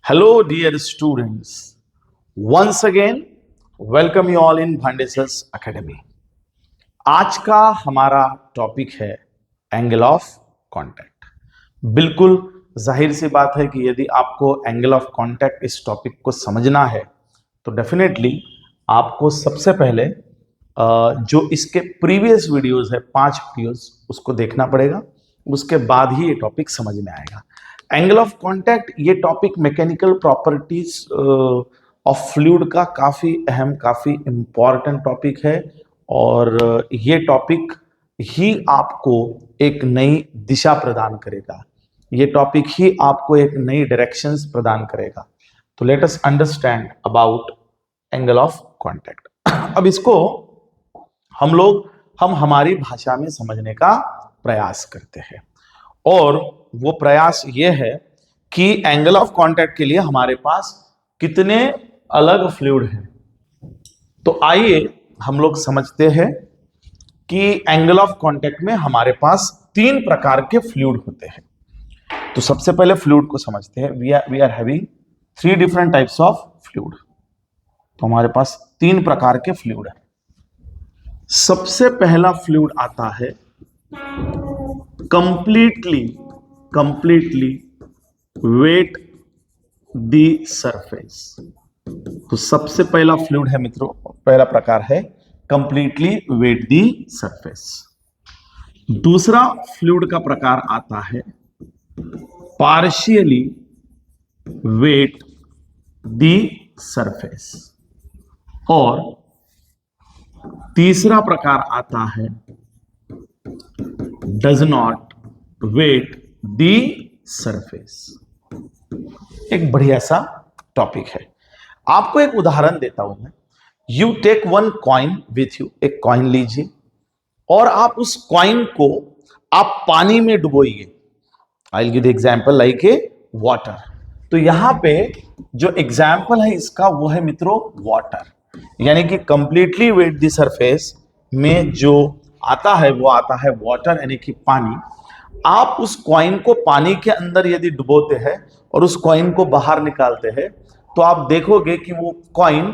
Hello, dear students. Once again, welcome you all in Bhandesas Academy. आज का हमारा topic है एंगल ऑफ कांटेक्ट। बिल्कुल जाहिर सी बात है कि यदि आपको एंगल ऑफ कांटेक्ट इस टॉपिक को समझना है तो डेफिनेटली आपको सबसे पहले जो इसके प्रीवियस वीडियोस है 5 वीडियोस उसको देखना पड़ेगा, उसके बाद ही ये टॉपिक समझ में आएगा। एंगल ऑफ कांटेक्ट ये topic mechanical properties of fluid का काफ़ी अहम, काफ़ी इम्पॉर्टेंट टॉपिक है और ये टॉपिक ही आपको एक नई दिशा प्रदान करेगा, ये टॉपिक ही आपको एक नई डायरेक्शंस प्रदान करेगा। तो let us understand about angle of contact. अब इसको हम हमारी भाषा में समझने का प्रयास करते हैं और वो प्रयास ये है कि एंगल ऑफ कांटेक्ट के लिए हमारे पास कितने अलग फ्लूइड हैं। तो आइए हम लोग समझते हैं कि एंगल ऑफ कांटेक्ट में हमारे पास 3 प्रकार के फ्लूइड होते हैं। तो सबसे पहले फ्लूइड को समझते हैं। We are having 3 different types of fluid. तो हमारे पास 3 प्रकार के फ्लूइड हैं। सबसे पहला फ्लूइड आता है completely wet the surface। तो सबसे पहला फ्लूइड है मित्रों, पहला प्रकार है completely wet the surface। दूसरा फ्लूइड का प्रकार आता है partially wet the surface और तीसरा प्रकार आता है does not wet the surface। एक बढ़िया सा टॉपिक है। आपको एक उदाहरण देता हूं मैं। You take one coin with you, एक कॉइन लीजिए और आप उस कॉइन को आप पानी में डुबोइए। I will give the example like a water. तो यहां पे जो एग्जांपल है इसका वो है मित्रों वाटर, यानी कि कंप्लीटली वेट द सरफेस में जो आता है वो आता है वाटर, यानी कि पानी। आप उस कॉइन को पानी के अंदर यदि डुबोते हैं और उस कॉइन को बाहर निकालते हैं तो आप देखोगे कि वो कॉइन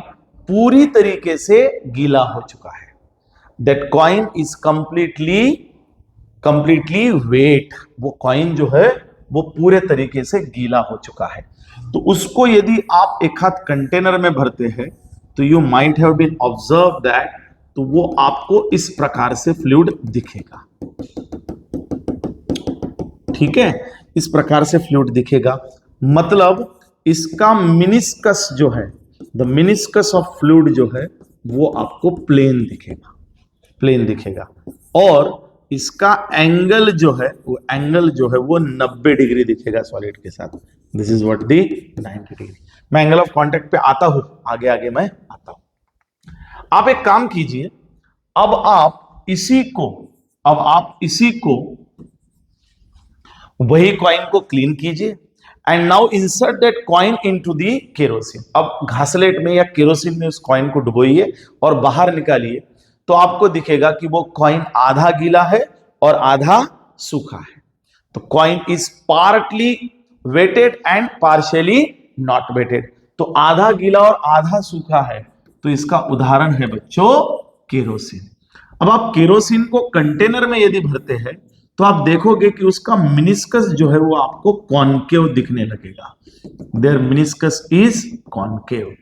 पूरी तरीके से गीला हो चुका है। That coin is completely wet. वो कॉइन जो है वो पूरे तरीके से गीला हो चुका है। तो उसको यदि आप एक हाथ कंटेनर में भरते हैं तो you might have been observe that, तो वो आपको इस प्रकार से फ्लूइड दिखेगा। ठीक है, इस प्रकार से फ्लूइड दिखेगा। मतलब इसका मिनिस्कस जो है, द मिनिस्कस ऑफ फ्लूइड जो है वो आपको प्लेन दिखेगा और इसका एंगल जो है वो 90 डिग्री दिखेगा सॉलिड के साथ। This is what the 90 degree. मैं एंगल ऑफ कांटेक्ट पे आता हूं, आगे मैं आता हूं। आप एक काम कीजिए, अब आप इसी को वही कॉइन को क्लीन कीजिए and now insert that coin into the kerosene. अब घासलेट में या केरोसिन में उस कॉइन को डुबोइए और बाहर निकालिए तो आपको दिखेगा कि वो कॉइन आधा गीला है और आधा सूखा है। तो coin is partly wetted and partially not wetted. तो आधा गीला और आधा सूखा है, तो इसका उदाहरण है बच्चों केरोसिन। अब आप केरोसिन को कंटेनर में यदि भरते हैं तो आप देखोगे कि उसका मिनिस्कस जो है वो आपको कॉनकेव दिखने लगेगा। There meniscus is concave,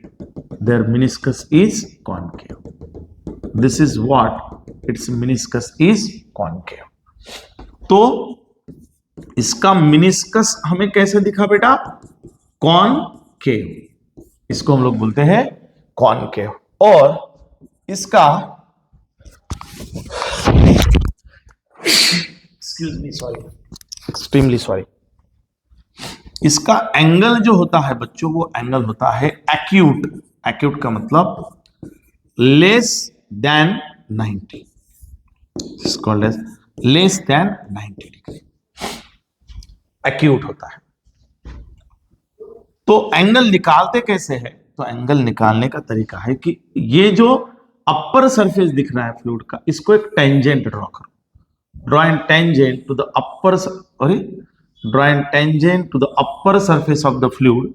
this is what it's meniscus is concave. तो इसका मिनिस्कस हमें कैसे दिखा बेटा? कॉनकेव। इसको हम लोग बोलते हैं कॉनकेव। और इसका एक्सट्रीमली सॉरी, इसका एंगल जो होता है बच्चों वो एंगल होता है एक्यूट। एक्यूट का मतलब less than 90, less than 90 degree acute होता है। तो एंगल निकालते कैसे है? तो एंगल निकालने का तरीका है कि ये जो अपर सरफेस दिख रहा है फ्लूइड का, इसको एक टेंजेंट ड्रॉ करो। Draw an tangent to the upper surface of the fluid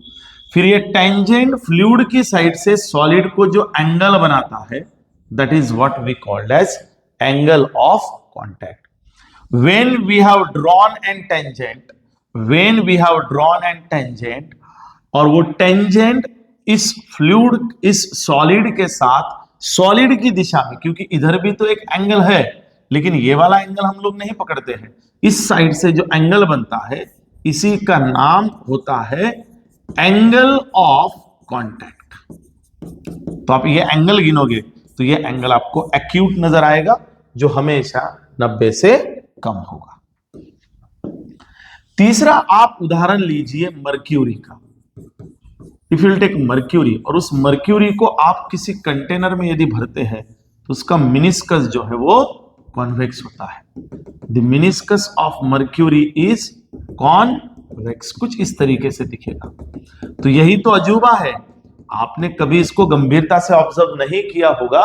फिर ये टेंजेंट फ्लूइड की साइड से सॉलिड को जो एंगल बनाता है, that is what we called as angle of contact. When we have drawn an tangent, when we have drawn an tangent, और वो टेंजेंट इस फ्लूइड इस सॉलिड के साथ सॉलिड की दिशा में, क्योंकि इधर भी तो एक एंगल है लेकिन ये वाला एंगल हम लोग नहीं पकड़ते हैं, इस साइड से जो एंगल बनता है इसी का नाम होता है एंगल ऑफ कांटेक्ट। तो आप ये एंगल गिनोगे तो ये एंगल आपको एक्यूट नजर आएगा जो हमेशा 90 से कम होगा। तीसरा आप उदाहरण लीजिए मर्क्यूरी का। If you will take mercury और उस मर्क्यूरी को आप किसी कंटेनर में यदि भरते हैं तो उसका मिनिस्कस जो है वो कॉन्वेक्स होता है। The meniscus of mercury is convex, कुछ इस तरीके से दिखेगा। तो यही तो अजूबा है, आपने कभी इसको गंभीरता से ऑब्जर्व नहीं किया होगा,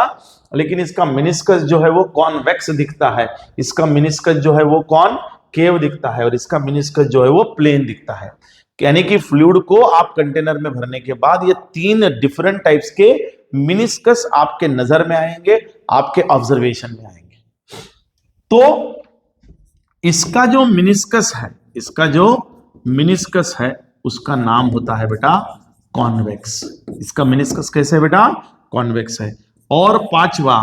लेकिन इसका मिनिस्कस जो है वो कॉन्वेक्स दिखता है, इसका मिनिस्कस जो है वो कॉनकेव दिखता है और इसका मिनिस्कस जो है वो प्लेन दिखता है। यानी कि फ्लूइड को आप कंटेनर में भरने के बाद ये 3 डिफरेंट टाइप्स के मिनिस्कस आपके नजर में आएंगे, आपके ऑब्जर्वेशन में आएंगे। तो इसका जो मिनिस्कस है, इसका जो मिनिस्कस है उसका नाम होता है बेटा कॉन्वेक्स। इसका मिनिस्कस कैसे है बेटा? कॉन्वेक्स है। और पांचवा,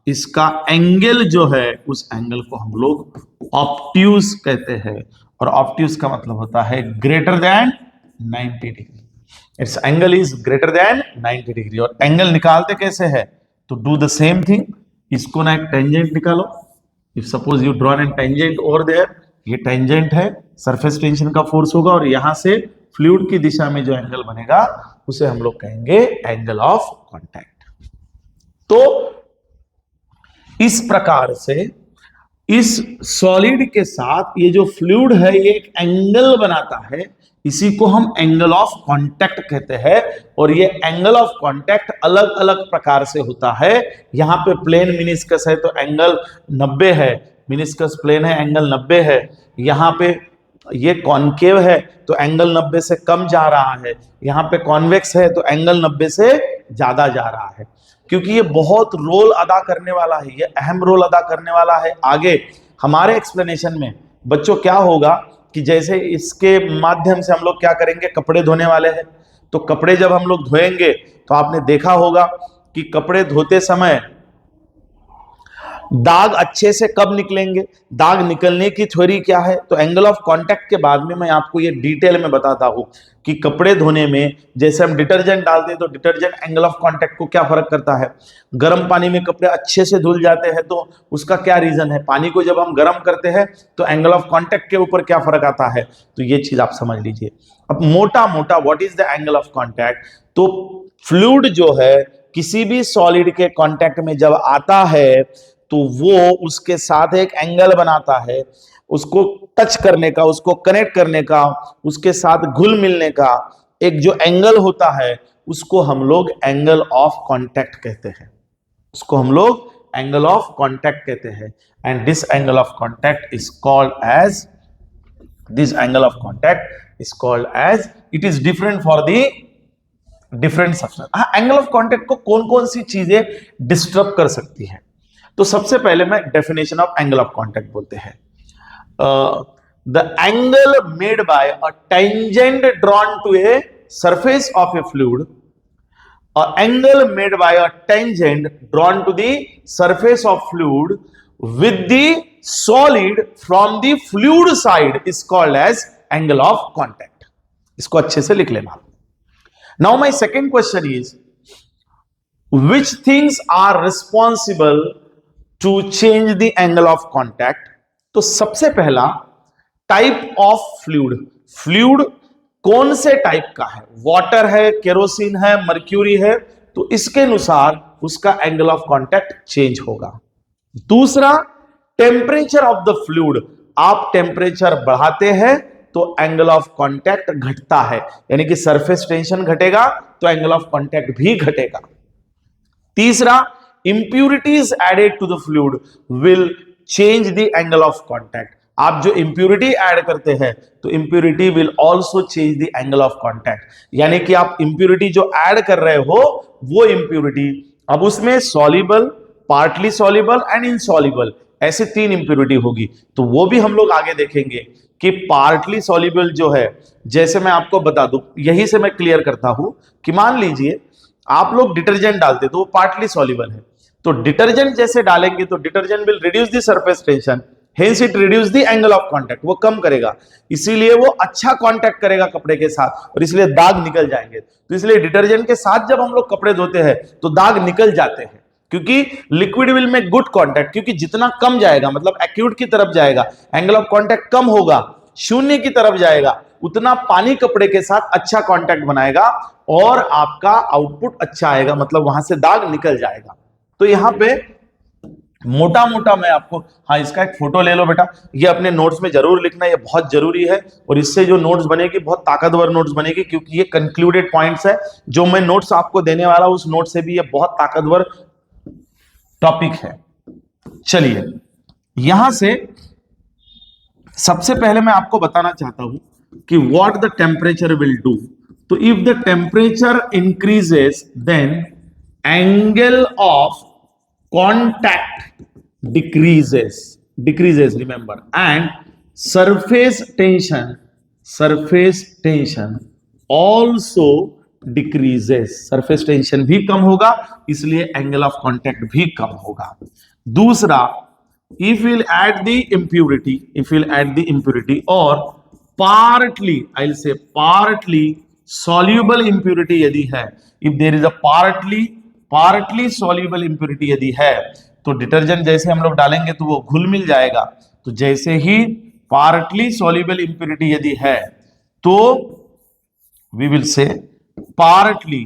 इसका एंगल जो है उस एंगल को हम लोग ऑब्ट्यूज कहते हैं, और ऑब्ट्यूज का मतलब होता है greater than 90 degree. It's angle is greater than 90 degree. और एंगल निकालते कैसे है? तो डू द सेम थिंग, इसको ना एक टेंजेंट निकालो। If suppose you draw an tangent over there, ये टेंजेंट है, सरफेस टेंशन का फोर्स होगा और यहां से फ्लूइड की दिशा में जो एंगल बनेगा उसे हम लोग कहेंगे एंगल ऑफ कांटेक्ट। तो इस प्रकार से इस सॉलिड के साथ ये जो फ्लूइड है ये एक एंगल बनाता है, इसी को हम एंगल ऑफ कांटेक्ट कहते हैं। और ये एंगल ऑफ कांटेक्ट अलग अलग प्रकार से होता है। यहां पे प्लेन मिनिस्कस है तो एंगल 90 है, मिनिस्कस प्लेन है एंगल 90 है। यहां पे ये कॉनकेव है तो एंगल 90 से कम जा रहा है, यहां पे कॉन्वेक्स है तो एंगल 90 से ज्यादा जा रहा है। क्योंकि ये बहुत रोल अदा करने वाला है, ये अहम रोल अदा करने वाला है। आगे हमारे एक्सप्लेनेशन में बच्चों क्या होगा कि जैसे इसके माध्यम से हम लोग क्या करेंगे, कपड़े धोने वाले हैं, तो कपड़े जब हम लोग धोएंगे तो आपने देखा होगा कि कपड़े धोते समय दाग अच्छे से कब निकलेंगे, दाग निकलने की थ्योरी क्या है। तो एंगल ऑफ कांटेक्ट के बाद में मैं आपको ये डिटेल में बताता हूं कि कपड़े धोने में जैसे हम डिटर्जेंट डालते हैं तो डिटर्जेंट एंगल ऑफ कांटेक्ट को क्या फर्क करता है। गर्म पानी में कपड़े अच्छे से धुल जाते हैं तो उसका क्या रीजन है। पानी को जब हम गर्म करते हैं तो एंगल ऑफ कांटेक्ट के ऊपर क्या फर्क आता है, तो ये चीज आप समझ लीजिए। अब मोटा मोटा what is the angle of contact. तो फ्लूइड जो है किसी भी सॉलिड के कांटेक्ट में जब आता है तो वो उसके साथ एक एंगल बनाता है, उसको टच करने का, उसको कनेक्ट करने का, उसके साथ घुल मिलने का एक जो एंगल होता है उसको हम लोग एंगल ऑफ कांटेक्ट कहते हैं, उसको हम लोग एंगल ऑफ कांटेक्ट कहते हैं। And this angle of contact is called as, this angle of contact is called as, it is different for the different substance. Angle of contact को कौन कौन सी चीजें डिस्टर्ब कर सकती है, तो सबसे पहले मैं definition of angle of contact बोलते हैं। The angle made by a tangent drawn to a surface of a fluid, a angle made by a tangent drawn to the surface of fluid with the solid from the fluid side is called as angle of contact. इसको अच्छे से लिख लेना। Now my second question is, which things are responsible to change the angle of contact। तो सबसे पहला type of fluid, fluid कौन से टाइप का है, वाटर है, केरोसिन है, मर्क्यूरी है, तो इसके अनुसार उसका एंगल ऑफ कांटेक्ट चेंज होगा। दूसरा, टेम्परेचर ऑफ द फ्लूइड, आप टेम्परेचर बढ़ाते हैं तो एंगल ऑफ कांटेक्ट घटता है, यानी कि सरफेस टेंशन घटेगा तो एंगल ऑफ कांटेक्ट भी घटेगा। तीसरा, impurities added to the fluid will change the angle of contact। आप जो इंप्यूरिटी ऐड करते हैं तो impurity will also change the angle of contact, यानी कि आप इंप्यूरिटी जो ऐड कर रहे हो वो इंप्यूरिटी अब उसमें soluble, partly soluble and insoluble, ऐसे 3 इंप्यूरिटी होगी। तो वो भी हम लोग आगे देखेंगे कि पार्टली सॉल्युबल जो है, जैसे मैं आपको बता दूं, यही से मैं क्लियर करता हूं कि मान लीजिए आप लोग डिटर्जेंट डालते तो वो पार्टली सॉल्युबल है, तो डिटर्जेंट जैसे डालेंगे तो detergent will reduce the surface tension, hence it reduce the angle of contact, वो कम करेगा, इसीलिए वो अच्छा कांटेक्ट करेगा कपड़े के साथ और इसलिए दाग निकल जाएंगे। तो इसलिए डिटर्जेंट के साथ जब हम लोग कपड़े धोते हैं तो दाग निकल जाते हैं, क्योंकि liquid will make good contact, क्योंकि जितना कम जाएगा मतलब एक्यूट की तरफ जाएगा, एंगल ऑफ कांटेक्ट कम होगा, शून्य की तरफ जाएगा, उतना पानी कपड़े के साथ अच्छा कांटेक्ट बनाएगा और आपका आउटपुट अच्छा आएगा, मतलब वहां से दाग निकल जाएगा। तो यहां पे मोटा मोटा मैं आपको, हाँ इसका एक फोटो ले लो बेटा, ये अपने नोट्स में जरूर लिखना, ये बहुत जरूरी है और इससे जो नोट्स बनेगी बहुत ताकतवर नोट्स बनेगी, क्योंकि ये कंक्लूडेड पॉइंट्स है। जो मैं नोट्स आपको देने वाला हूं उस नोट से भी ये बहुत ताकतवर टॉपिक है। चलिए यहां से सबसे पहले मैं आपको बताना चाहता हूं कि what the temperature will do. तो if the temperature increases then angle of contact decreases remember, and surface tension also decreases, surface tension भी कम होगा, इसलिए एंगल ऑफ कांटेक्ट भी कम होगा। दूसरा, if we'll add the impurity or I'll say partly soluble impurity यदि है, if there is a partly soluble impurity यदि है, तो डिटर्जेंट जैसे हम लोग डालेंगे तो वो घुल मिल जाएगा। तो जैसे ही partly soluble impurity यदि है तो we will say partly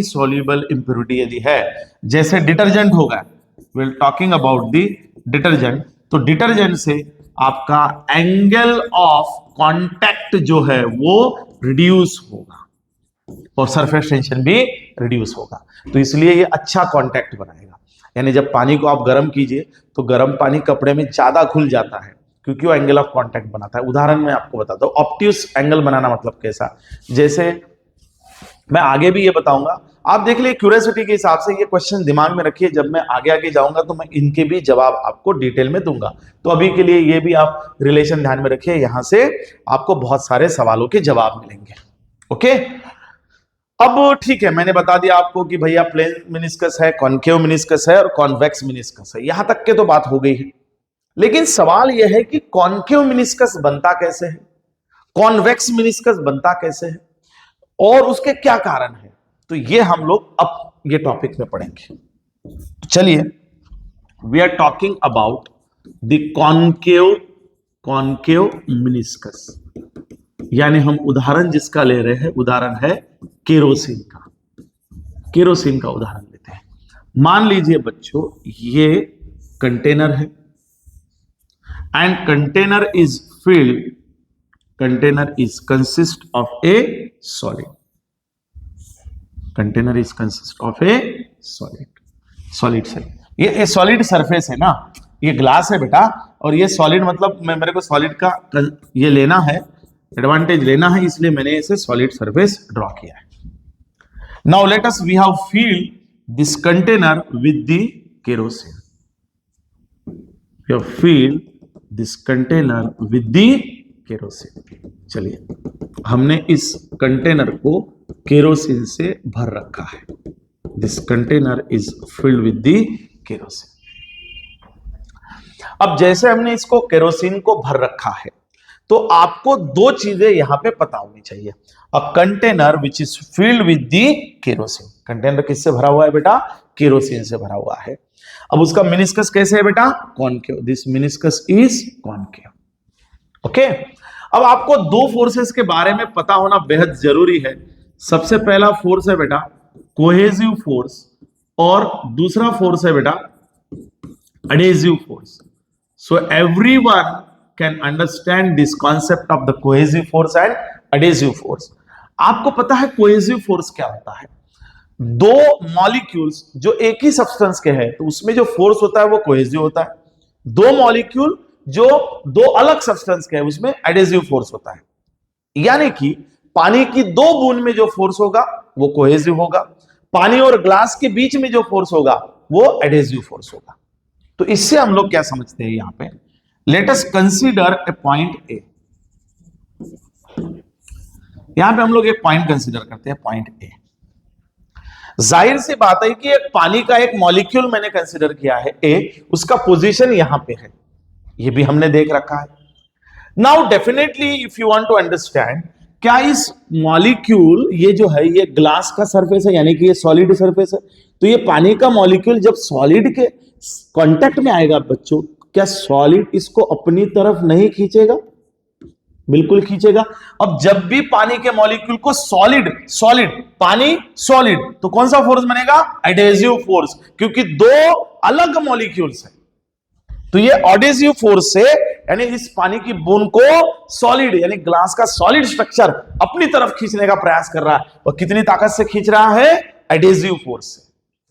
soluble impurity यदि है, जैसे डिटर्जेंट होगा, we'll talking about the detergent, तो डिटर्जेंट से आपका एंगल ऑफ कांटेक्ट जो है वो रिड्यूस होगा और सरफेस टेंशन भी रिड्यूस होगा, तो इसलिए ये अच्छा कांटेक्ट बनाएगा। यानी जब पानी को आप गर्म कीजिए तो गर्म पानी कपड़े में ज्यादा घुल जाता है क्योंकि वो एंगल ऑफ कांटेक्ट बनाता है। उदाहरण में आपको बताता हूं, ऑब्ट्यूस एंगल बनाना मतलब कैसा, जैसे मैं आगे भी ये बताऊंगा, आप देख लिए क्यूरियोसिटी के हिसाब से ये क्वेश्चन दिमाग में रखिए, जब मैं आगे आगे जाऊंगा तो मैं इनके भी जवाब आपको डिटेल में दूंगा। तो अभी के लिए ये भी आप रिलेशन ध्यान में रखिए, यहां से आपको बहुत सारे सवालों के जवाब मिलेंगे। ओके, अब ठीक है, मैंने बता दिया आपको कि भैया प्लेन मेनिस्कस है, कॉनकेव मेनिस्कस है और कॉन्वेक्स मेनिस्कस है, यहां तक के तो बात हो गई है। लेकिन सवाल यह है कि कॉनकेव मेनिस्कस बनता कैसे है, कॉन्वेक्स मेनिस्कस बनता कैसे है और उसके क्या कारण है, तो ये हम लोग अब ये टॉपिक में पढ़ेंगे। तो चलिए, we are talking about the concave meniscus, यानी हम उदाहरण जिसका ले रहे हैं, उदाहरण है केरोसिन का उदाहरण लेते हैं। मान लीजिए बच्चों ये कंटेनर है and container is consist of A solid, container is consist of A solid से, ये सॉलिड सरफेस है ना, ये ग्लास है बेटा, और ये सॉलिड मतलब मेरे को सॉलिड का ये लेना है, एडवांटेज लेना है, इसलिए मैंने इसे सॉलिड सरफेस ड्रॉ किया है। Now let us we have filled this container with the kerosene, we have filled this container with the kerosene. चलिए, हमने इस कंटेनर को केरोसिन से भर रखा है, this container is filled with the kerosene. अब जैसे हमने इसको केरोसिन को भर रखा है तो आपको दो चीजें यहां पे पता होनी चाहिए। A container which is filled with the kerosene, container किससे भरा हुआ है बेटा, केरोसिन से भरा हुआ है। अब उसका मेनिस्कस कैसे है बेटा, concave, this meniscus is concave. Okay, अब आपको दो फोर्सेस के बारे में पता होना बेहद जरूरी है। सबसे पहला फोर्स है बेटा कोहेसिव फोर्स और दूसरा फोर्स है बेटा adhesive force. So everyone can understand this concept of the cohesive force and adhesive force. आपको पता है कोहेसिव फोर्स क्या होता है, दो मॉलिक्यूल्स जो एक ही सब्सटेंस के हैं, तो उसमें जो फोर्स होता है वो कोहेसिव होता है। दो मॉलिक्यूल जो दो अलग सब्सटेंस के हैं, उसमें एडेसिव फोर्स होता है। यानी कि पानी की दो बूंद में जो फोर्स होगा वो कोहेसिव होगा, पानी और ग्लास के बीच में जो फोर्स होगा वो एडेसिव फोर्स होगा। तो इससे हम लोग क्या समझते हैं यहां पे, let us consider a point A. यहां पे हम लोग एक पॉइंट कंसीडर करते हैं, पॉइंट ए। जाहिर सी बात है कि एक पानी का एक मॉलिक्यूल मैंने कंसीडर किया है ए, उसका पोजीशन यहां पे है, ये भी हमने देख रखा है। Now definitely if you want to understand, क्या इस मॉलिक्यूल ये जो है ये ग्लास का सरफेस है, यानी कि ये सॉलिड सरफेस है, तो ये पानी का मॉलिक्यूल जब सॉलिड के कांटेक्ट में आएगा बच्चों, क्या सॉलिड इसको अपनी तरफ नहीं खींचेगा? बिल्कुल खींचेगा। अब जब भी पानी के मॉलिक्यूल को सॉलिड सॉलिड पानी सॉलिड, तो कौन सा फोर्स बनेगा? एडेसिव फोर्स, क्योंकि दो अलग मॉलिक्यूल्स हैं। तो ये एडेसिव फोर्स से, यानी इस पानी की बूंद को सॉलिड यानी ग्लास का सॉलिड स्ट्रक्चर अपनी तरफ खींचने का प्रयास कर रहा है, और कितनी ताकत से खींच रहा है? एडेसिव फोर्स से।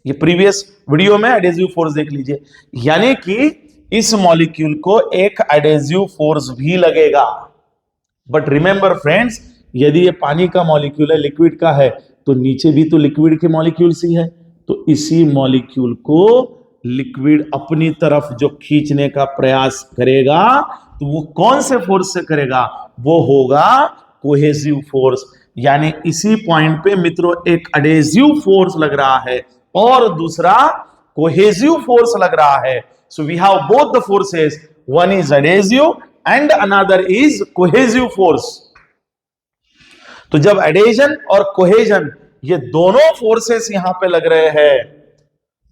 ये प्रीवियस वीडियो में एडेसिव फोर्स देख लीजिए, यानी कि इस मॉलिक्यूल को एक एडेसिव फोर्स भी लगेगा। बट रिमेंबर फ्रेंड्स, यदि ये पानी का मॉलिक्यूल है, लिक्विड का है, तो नीचे भी तो लिक्विड के मॉलिक्यूल्स ही है, तो इसी मॉलिक्यूल को लिक्विड अपनी तरफ जो खींचने का प्रयास करेगा, तो वो कौन से फोर्स से करेगा? वो होगा कोहेसिव फोर्स। यानी इसी पॉइंट पे मित्रों एक एडेसिव फोर्स लग रहा है और दूसरा कोहेसिव फोर्स लग रहा है। So we have both the forces, one is adhesive and another is cohesive force. तो जब एडेशन और कोहेजन ये दोनों फोर्सेस यहां पे लग रहे हैं,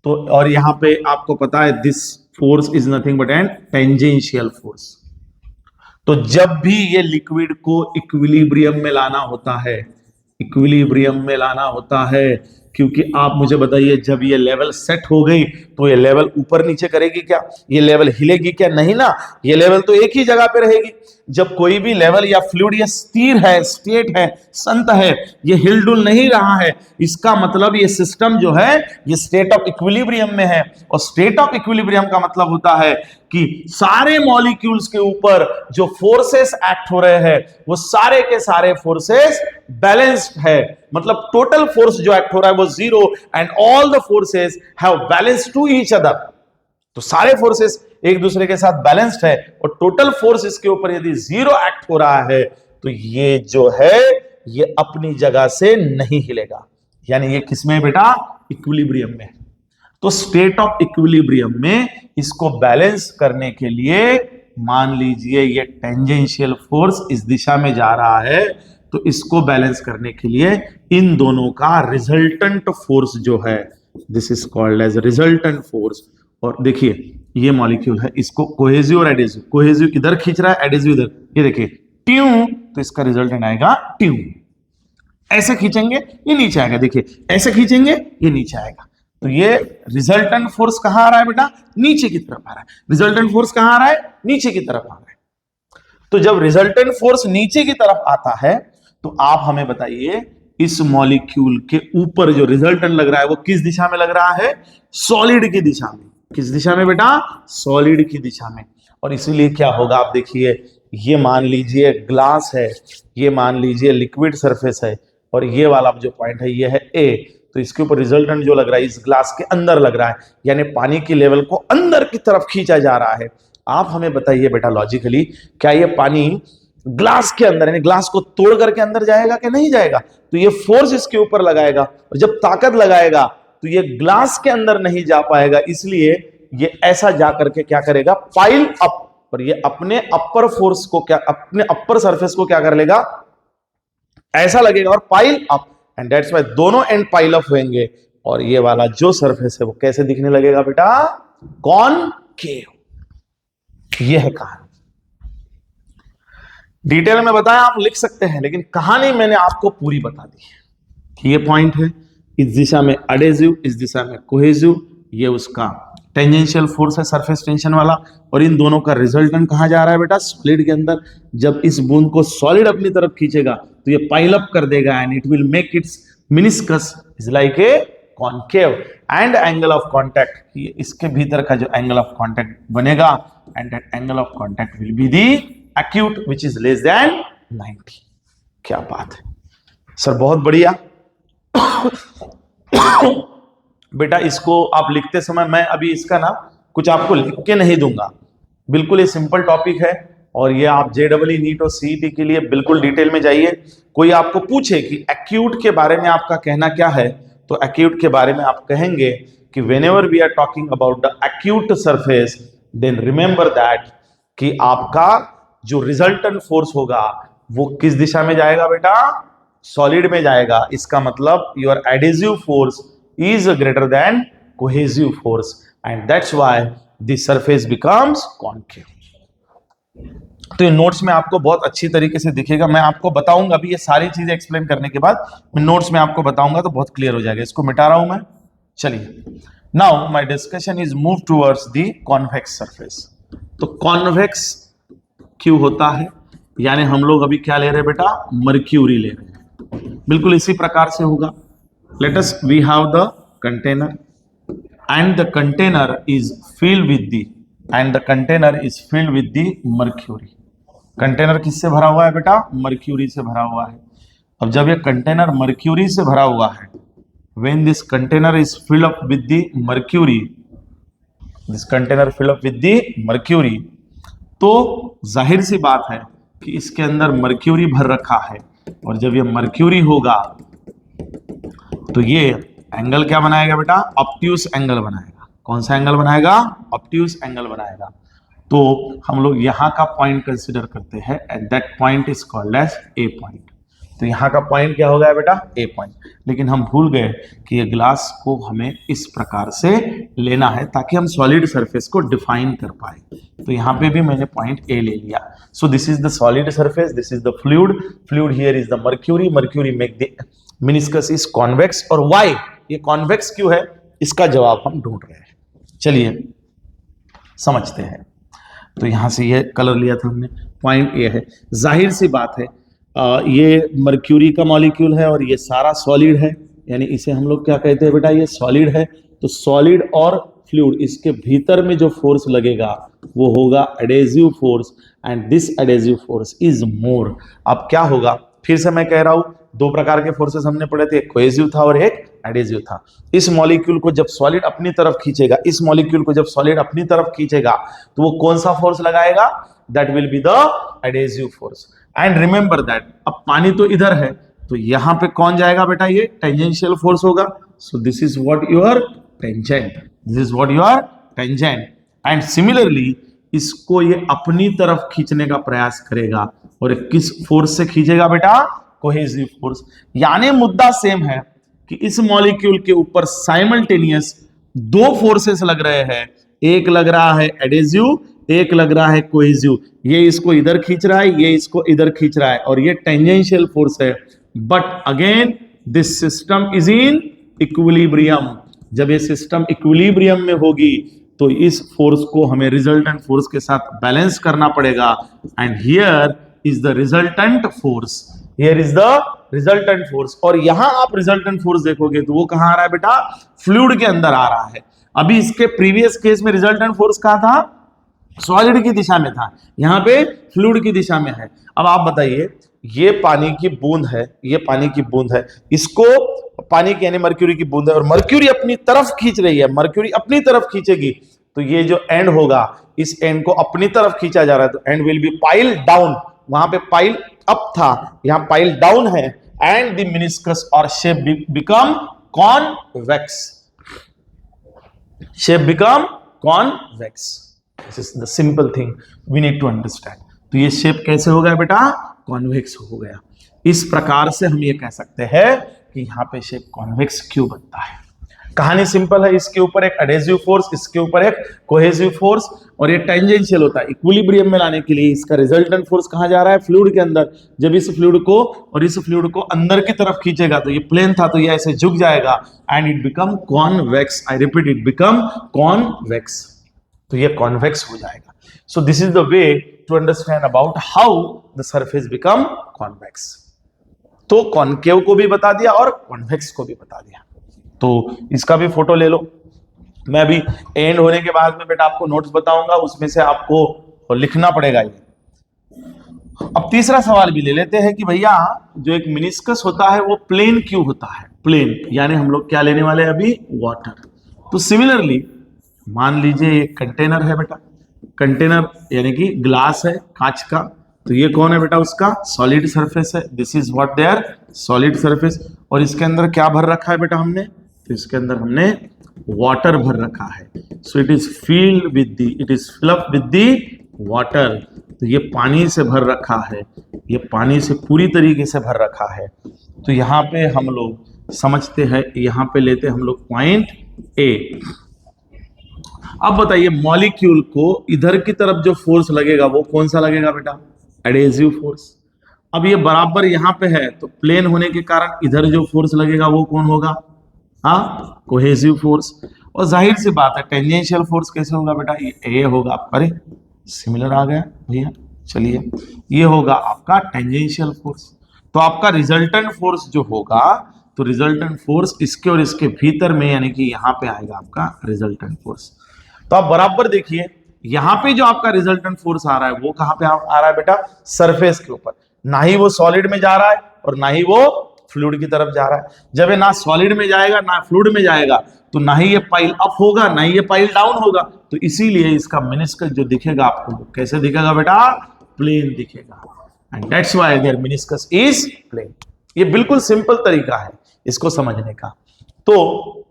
तो और यहां पे आपको पता है this force is nothing but an tangential force. तो जब भी ये लिक्विड को इक्विलिब्रियम में लाना होता है, इक्विलिब्रियम में लाना होता है, क्योंकि आप मुझे बताइए जब ये लेवल सेट हो गई तो ये लेवल ऊपर नीचे करेगी क्या? ये लेवल हिलेगी क्या? नहीं ना, ये लेवल तो एक ही जगह पे रहेगी। जब कोई भी लेवल या फ्लूइड या स्थिर है, स्टेट है, संत है, ये हिलडुल नहीं रहा है, इसका मतलब ये सिस्टम जो है ये स्टेट ऑफ इक्विलिब्रियम में है। और स्टेट ऑफ इक्विलिब्रियम का मतलब होता है कि सारे मॉलिक्यूल्स के ऊपर जो फोर्सेस एक्ट हो रहे हैं वो सारे के सारे फोर्सेस बैलेंस्ड है, मतलब टोटल फोर्स जो एक्ट हो रहा है वो zero, and all the forces have balance to each other. तो सारे फोर्सेस एक दूसरे के साथ बैलेंस्ड है, और टोटल फोर्स इसके ऊपर यदि जीरो एक्ट हो रहा है तो ये जो है ये अपनी जगह से नहीं हिलेगा। यानी ये किसमें बेटा? इक्विलिब्रियम में। तो स्टेट ऑफ इक्विलिब्रियम में इसको बैलेंस करने के लिए मान लीजिए ये टेंजेंशियल फोर्स इस दिशा में जा रहा है, तो इसको बैलेंस करने के लिए इन दोनों का रिजल्टेंट फोर्स जो है, this is called as resultant force. और देखिए ये मॉलिक्यूल है, इसको कोहेसिव और एडेसिव, कोहेसिव इधर खींच रहा है, एडेसिव इधर, ये देखिए ट्यू, तो इसका रिजल्टेंट आएगा ट्यू। ऐसे खींचेंगे ये नीचे आएगा, देखिए ऐसे खींचेंगे ये नीचे आएगा। तो ये रिजल्टेंट फोर्स कहां आ रहा है बेटा? नीचे की तरफ आ रहा है। रिजल्टेंट फोर्स कहां आ रहा है? नीचे की तरफ आ रहा है। तो जब रिजल्टेंट फोर्स नीचे की तरफ आता है तो आप हमें बताइए इस मॉलिक्यूल के ऊपर जो रिजल्टेंट लग रहा है वो किस दिशा में लग रहा है? सॉलिड की दिशा में। किस दिशा में बेटा? सॉलिड की दिशा में। और इसीलिए क्या होगा आप देखिए, ये मान लीजिए ग्लास है, ये मान लीजिए लिक्विड सरफेस है, और ये वाला जो पॉइंट है ये है ए, तो इसके ऊपर रिजल्टेंट जो लग रहा है इस ग्लास के अंदर लग रहा है, यानी पानी की लेवल को अंदर की तरफ खींचा जा रहा है। आप हमें बताइए बेटा लॉजिकली, क्या ये पानी ग्लास के अंदर यानी ग्लास को तोड़ करके अंदर जाएगा कि नहीं जाएगा? तो ये फोर्स इसके ऊपर लगाएगा, और जब ताकत लगाएगा तो ये ग्लास के अंदर नहीं जा पाएगा, इसलिए ये ऐसा जा करके क्या करेगा? पाइल अप, और ये अपने अपर फोर्स को क्या, अपने अपर सरफेस को क्या कर लेगा? ऐसा लगेगा और pile up, and that's why दोनों एंड पाइल अप होंगे, और ये वाला जो सरफेस है वो कैसे दिखने लगेगा बेटा? कॉनकेव। ये है कहानी। डिटेल में बताया आप लिख सकते हैं, लेकिन कहानी मैंने आपको पूरी बता दी है कि ये पॉइंट है, इस दिशा में एडेसिव, इस दिशा में कोहेसिव, ये उसका टेंजेंशियल फोर्स है सरफेस टेंशन वाला, और इन दोनों का रिजल्टेंट कहां जा रहा है बेटा? सॉलिड के अंदर। जब इस बूंद को सॉलिड अपनी तरफ खींचेगा तो ये पाइल अप कर देगा, and it will make it's meniscus is like a concave and angle of contact, इसके भीतर का जो एंगल ऑफ कॉन्टैक्ट बनेगा and that angle of contact will be the acute which is less than 90। क्या बात है सर, बहुत बढ़िया। बेटा इसको आप लिखते समय मैं अभी इसका ना कुछ आपको लिख के नहीं दूंगा, बिल्कुल ये सिंपल टॉपिक है और ये आप जेडब्ल्यू नीट और सीईटी के लिए बिल्कुल डिटेल में जाइए। कोई आपको पूछे कि एक्यूट के बारे में आपका कहना क्या है, तो एक्यूट के बारे में आप कहेंगे कि whenever we are talking about the acute surface then remember that कि आपका जो रिजल्टेंट फोर्स होगा वो किस दिशा में जाएगा बेटा, सॉलिड में जाएगा। इसका मतलब your adhesive force is greater than cohesive force and that's why the surface becomes concave. तो ये नोट्स में आपको बहुत अच्छी तरीके से दिखेगा, मैं आपको बताऊंगा अभी ये सारी चीजें एक्सप्लेन करने के बाद मैं नोट्स में आपको बताऊंगा तो बहुत क्लियर हो जाएगा। इसको मिटा रहा हूं मैं। चलिए now my discussion is move towards the convex surface. तो कॉन्वेक्स क्यों होता है, यानी हम लोग अभी क्या ले रहे हैं बेटा, मर्क्यूरी ले रहे हैं। बिल्कुल इसी प्रकार से होगा। Let us we have the container and the container is filled with the mercury। Container किससे भरा हुआ है बेटा, मर्क्यूरी से भरा हुआ है। अब जब ये कंटेनर मर्क्यूरी से भरा हुआ है, when this container is filled up with the mercury, तो जाहिर सी बात है कि इसके अंदर मर्क्यूरी भर रखा है और जब ये मर्क्यूरी होगा तो ये एंगल क्या बनाएगा बेटा, ऑब्ट्यूस एंगल बनाएगा। कौन सा एंगल बनाएगा, ऑब्ट्यूस एंगल बनाएगा। तो हम लोग यहां का पॉइंट कंसीडर करते हैं and that point is called as a point. तो यहां का पॉइंट क्या हो गया बेटा, ए पॉइंट। लेकिन हम भूल गए कि ये ग्लास को हमें इस प्रकार से लेना है ताकि हम सॉलिड सरफेस को डिफाइन कर पाए। तो यहां पे भी मैंने पॉइंट ए ले लिया। सो this is the solid surface, this is the fluid here is the mercury make the meniscus is convex. और व्हाई ये कॉन्वेक्स क्यों है, इसका जवाब हम ढूंढ रहे हैं। चलिए समझते हैं। तो यहां से ये कलर लिया था हमने, पॉइंट ए है। जाहिर सी बात है ये मर्क्यूरी का मॉलिक्यूल है और ये सारा सॉलिड है, यानी इसे हम लोग क्या कहते हैं बेटा, ये सॉलिड है। तो सॉलिड और फ्लूइड इसके भीतर में जो फोर्स लगेगा वो होगा adhesive force and this adhesive force is more. अब क्या होगा, फिर से मैं कह रहा हूं, दो प्रकार के फोर्सेस हमने पढ़े थे, एक कोहेसिव था और एक एडेसिव था। इस मॉलिक्यूल को जब सॉलिड अपनी तरफ खींचेगा, इस मॉलिक्यूल को जब सॉलिड अपनी तरफ खींचेगा तो वो कौन सा फोर्स लगाएगा, that will be the adhesive force. And remember that अब पानी तो इधर है तो यहां पे कौन जाएगा बेटा, ये टेंजेंशियल फोर्स होगा। सो this is what your tangent, this is what your tangent. And similarly इसको ये अपनी तरफ खींचने का प्रयास करेगा और किस फोर्स से खींचेगा बेटा, कोहेसिव फोर्स। यानी मुद्दा सेम है कि इस मॉलिक्यूल के ऊपर साइमल्टेनियस दो फोर्सेस लग रहे हैं, एक लग रहा है एडेसिव, एक लग रहा है कोहेसिव। ये इसको इधर खींच रहा है, ये इसको इधर खींच रहा है और ये टेंजेंशियल फोर्स है। But again this system is in equilibrium. जब ये सिस्टम इक्विलिब्रियम में होगी तो इस फोर्स को हमें रिजल्टेंट फोर्स के साथ बैलेंस करना पड़ेगा। And here is the resultant force, here is the resultant force. और यहां आप रिजल्टेंट फोर्स देखोगे तो वो कहां आ रहा है बेटा, फ्लूइड के अंदर आ रहा है। अभी इसके प्रीवियस केस में रिजल्टेंट फोर्स कहां था, सॉलिड की दिशा में था, यहां पे फ्लूइड की दिशा में है। अब आप बताइए, ये पानी की बूंद है, ये पानी की बूंद है, इसको पानी की यानी मर्क्यूरी की बूंद है और मर्क्यूरी अपनी तरफ खींच रही है, मर्क्यूरी अपनी तरफ खींचेगी तो ये जो एंड होगा, इस एंड को अपनी तरफ खींचा जा रहा है तो and will be pile down. वहां पे पाइल अप था, यहां पाइल डाउन है एंड द मिनिस्कस और shape become convex, shape become convex. This is the simple thing we need to understand. तो ये शेप कैसे हो गया बेटा, कॉन्वेक्स हो गया। इस प्रकार से हम ये कह सकते हैं कि यहां पे शेप कॉन्वेक्स क्यों बनता है। कहानी सिंपल है, इसके ऊपर एक एडेसिव फोर्स, इसके ऊपर एक कोहेसिव फोर्स और ये टेंजेंशियल होता है। इक्विलिब्रियम में लाने के लिए इसका रिजल्टेंट फोर्स कहां जा रहा है, फ्लूइड के अंदर। जब इस फ्लूइड को और इस फ्लूइड को अंदर की तरफ खींचेगा तो ये प्लेन था तो ये ऐसे झुक जाएगा and it become convex. I repeat, it become convex. तो ये कॉन्वेक्स हो जाएगा। So this is the way to understand about how the surface become convex. तो कॉनकेव को भी बता दिया और कॉन्वेक्स को भी बता दिया। तो इसका भी फोटो ले लो। मैं अभी एंड होने के बाद में बेटा आपको नोट्स बताऊंगा, उसमें से आपको लिखना पड़ेगा ये। अब तीसरा सवाल भी ले लेते हैं कि भैया जो एक मिनिस्कस होता है वो प्लेन क्यों होता है? प्लेन यानी हम लोग क्या लेने वाले हैं अभी? वाटर। तो सिमिलरली मान लीजिए एक कंटेनर है बेटा, कंटेनर यानी कि ग्लास है कांच का, तो ये कौन है बेटा? उसका सॉलिड सरफेस है। This is what there solid surface. और इसके अंदर क्या भर रखा है बेटा हमने? तो इसके अंदर हमने वाटर भर रखा है। So it is filled with the, it is fill up with the water. तो ये पानी से भर रखा है, ये पानी से पूरी तरीके से भर रखा है। तो यहाँ पे हम लोग समझते हैं, यहाँ पे लेते हैं हम लोग पॉइंट ए। अब बताइए मॉलिक्यूल को इधर की तरफ जो फोर्स लगेगा वो कौन सा लगेगा बेटा? Adhesive force. अब ये बराबर यहाँ पे है तो प्लेन होने के कारण इधर जो फोर्स लगेगा वो कौन होगा? हाँ, कोहेसिव फोर्स। और जाहिर सी बात है टेंजेंशियल फोर्स कैसे होगा बेटा? ये होगा। अरे सिमिलर आ गया भैया, चलिए ये होगा आपका टेंजेंशियल फोर्स। तो आपका रिजल्टेंट फोर्स जो होगा, तो रिजल्टेंट फोर्स इसके और इसके भीतर में यानी कि यहाँ पे आएगा आपका रिजल्टेंट फोर्स। तो आप बराबर देखिए यहाँ पे जो आपका रिजल्टेंट फोर्स आ रहा है वो कहाँ पे आ रहा है बेटा? सरफेस के ऊपर। ना ही वो सॉलिड में जा रहा है और ना ही वो फ्लूइड की तरफ जा रहा है। जब ये ना सॉलिड में जाएगा ना फ्लूइड में जाएगा तो ना ही ये पाइल अप होगा ना ही ये पाइल डाउन होगा। तो इसीलिए इसका मेनिस्कस जो दिखेगा आपको कैसे दिखेगा बेटा? प्लेन दिखेगा। And that's why there meniscus is plane. ये बिल्कुल सिंपल तरीका है इसको समझने का। तो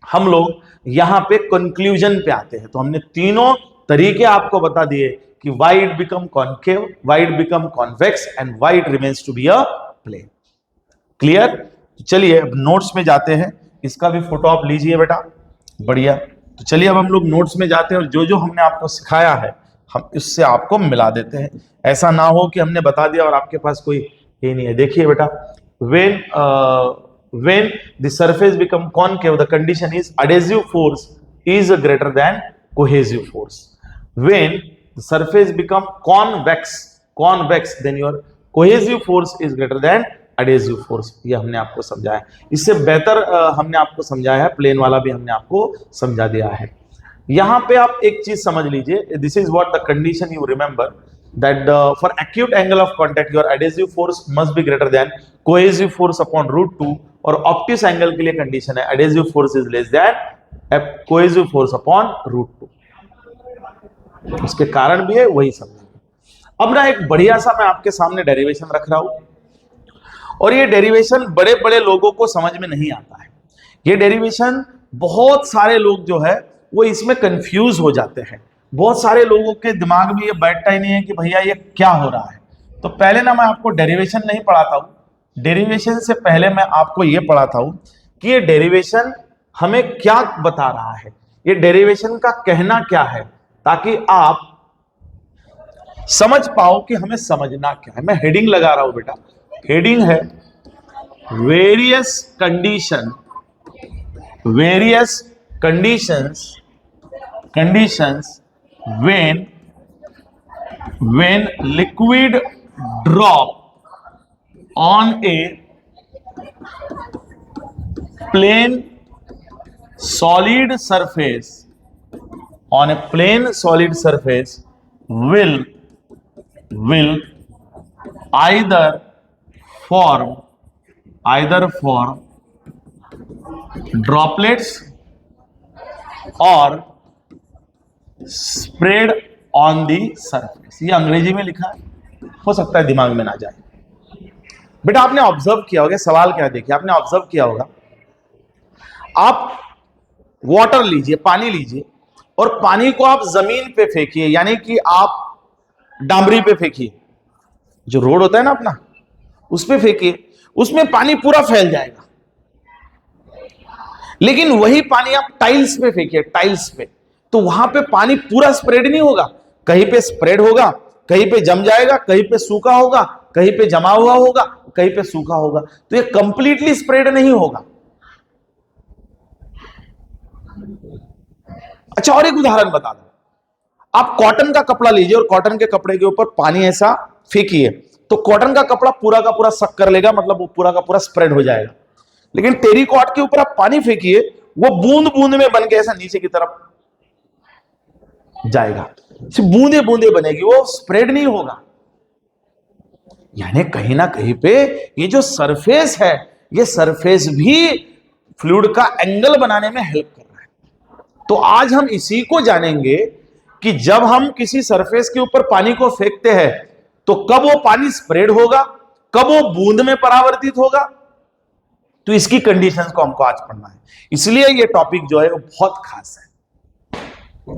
हम लोग यहां पे कंक्लूजन पे आते हैं। तो हमने तीनों तरीके आपको बता दिए कि why it become concave, why it become convex and why it remains to be a plane. Clear? चलिए अब नोट्स में जाते हैं। इसका भी फोटो आप लीजिए बेटा, बढ़िया। तो चलिए अब हम लोग नोट्स में जाते हैं और जो जो हमने आपको सिखाया है हम इससे आपको मिला देते हैं। ऐसा ना हो कि हमने बता दिया और आपके पास कोई ये नहीं है। देखिए बेटा, when the surface become concave the condition is adhesive force is greater than cohesive force. When the surface become convex then your cohesive force is greater than adhesive force. ये हमने आपको समझाया। इससे बेहतर हमने आपको समझाया है, प्लेन वाला भी हमने आपको समझा दिया है। यहां पे आप एक चीज समझ लीजिए, this is what the condition you remember that for acute angle of contact your adhesive force must be greater than cohesive force upon root 2 और obtuse angle के लिए कंडीशन है adhesive force is less than cohesive force upon root 2। उसके कारण भी है, वही समझेंगे। अब ना एक बढ़िया सा मैं आपके सामने डेरिवेशन रख रहा हूं और ये डेरिवेशन बड़े बड़े लोगों को समझ में नहीं आता है। ये डेरिवेशन बहुत सारे लोग जो है वो इसमें कंफ्यूज हो जाते हैं। बहुत सारे लोगों के दिमाग में ये बैठता ही नहीं है कि भैया ये क्या हो रहा है। तो पहले ना मैं आपको डेरिवेशन नहीं पढ़ाता हूं, डेरिवेशन से पहले मैं आपको ये पढ़ाता हूं कि ये डेरिवेशन हमें क्या बता रहा है, ये डेरिवेशन का कहना क्या है, ताकि आप समझ पाओ कि हमें समझना क्या है। मैं हेडिंग लगा रहा हूं बेटा, हेडिंग है various conditions when liquid drop on a plane solid surface will either form droplets or spread on the surface. ये अंग्रेजी में लिखा है, हो सकता है दिमाग में ना जाए। बेटा आपने ऑब्जर्व किया होगा, सवाल क्या है देखिए, आपने ऑब्जर्व किया होगा, आप वाटर लीजिए, पानी लीजिए और पानी को आप जमीन पे फेंकिए, यानी कि आप डामरी पे फेंकिए, जो रोड होता है ना अपना, उस पे फेंकिए, उसमें पानी पूरा फैल जाएगा। लेकिन वही पानी आप टाइल्स पे फेंकिए, टाइल्स पे, तो वहां पे पानी पूरा स्प्रेड नहीं होगा, कहीं पे स्प्रेड होगा, कहीं पे जम जाएगा, कहीं पे सूखा होगा, कहीं पे जमा हुआ होगा, कहीं पे सूखा होगा। तो ये कंप्लीटली स्प्रेड नहीं होगा। अच्छा और एक उदाहरण बता दो, आप कॉटन का कपड़ा लीजिए और कॉटन के कपड़े के ऊपर पानी ऐसा फेंकिए, तो कॉटन का कपड़ा पूरा का पूरा सक कर लेगा, मतलब वो पूरा का पूरा स्प्रेड हो जाएगा। लेकिन टेरिकॉट के ऊपर आप पानी फेंकिए, वो बूंद बूंद में बन के ऐसा नीचे की तरफ जाएगा, सिर्फ बूंदे बूंदे बनेगी, वो स्प्रेड नहीं होगा। यानी कहीं ना कहीं पे ये जो सरफेस है, ये सरफेस भी फ्लूइड का एंगल बनाने में हेल्प कर रहा है। तो आज हम इसी को जानेंगे कि जब हम किसी सरफेस के ऊपर पानी को फेंकते हैं तो कब वो पानी स्प्रेड होगा, कब वो बूंद में परावर्तित होगा। तो इसकी कंडीशंस को हमको आज पढ़ना है, इसलिए ये टॉपिक जो है वो बहुत खास है।